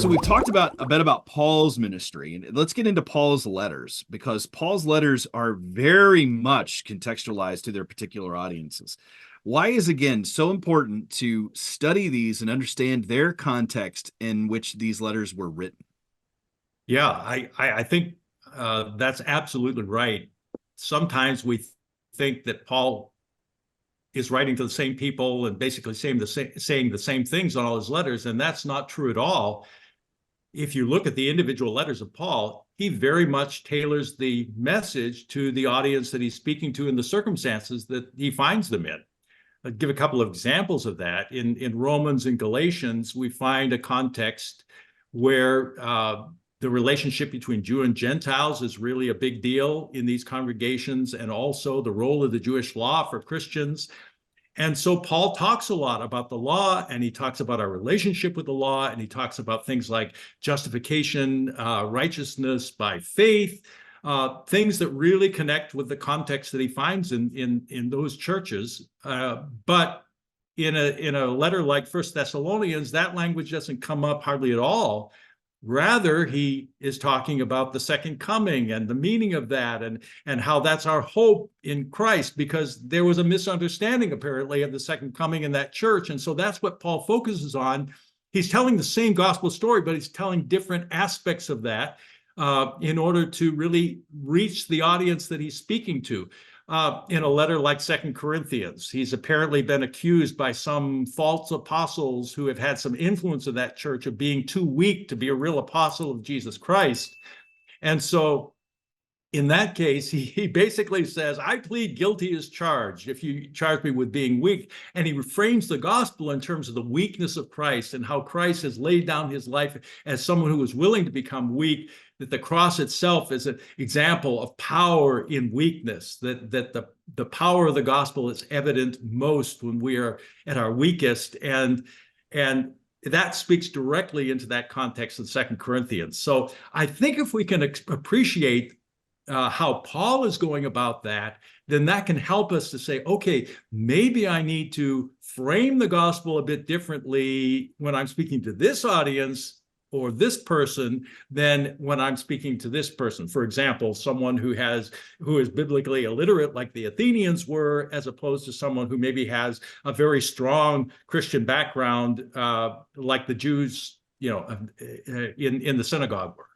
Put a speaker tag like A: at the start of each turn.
A: So we've talked about a bit about Paul's ministry, and let's get into Paul's letters, because Paul's letters are very much contextualized to their particular audiences. Why is, again, so important to study these and understand their context in which these letters were written?
B: Yeah, I think that's absolutely right. Sometimes we think that Paul is writing to the same people and basically saying the same things on all his letters, and that's not true at all. If you look at the individual letters of Paul, he very much tailors the message to the audience that he's speaking to in the circumstances that he finds them in. I'll give a couple of examples of that. In Romans and Galatians, we find a context where the relationship between Jew and Gentiles is really a big deal in these congregations, and also the role of the Jewish law for Christians. And so Paul talks a lot about the law, and he talks about our relationship with the law, and he talks about things like justification, righteousness by faith, things that really connect with the context that he finds in those churches. But in a letter like First Thessalonians, that language doesn't come up hardly at all. Rather, he is talking about the second coming and the meaning of that, and how that's our hope in Christ, because there was a misunderstanding apparently of the second coming in that church. And so that's what Paul focuses on. He's telling the same gospel story, but he's telling different aspects of that in order to really reach the audience that he's speaking to. In a letter like 2 Corinthians, he's apparently been accused by some false apostles who have had some influence of that church of being too weak to be a real apostle of Jesus Christ. And so in that case, he basically says, I plead guilty as charged if you charge me with being weak. And he reframes the gospel in terms of the weakness of Christ and how Christ has laid down his life as someone who was willing to become weak, that the cross itself is an example of power in weakness, that the power of the gospel is evident most when we are at our weakest. And that speaks directly into that context in 2 Corinthians. So I think if we can appreciate how Paul is going about that, then that can help us to say, okay, maybe I need to frame the gospel a bit differently when I'm speaking to this audience or this person than when I'm speaking to this person. For example, someone who is biblically illiterate like the Athenians were, as opposed to someone who maybe has a very strong Christian background like the Jews, in the synagogue were.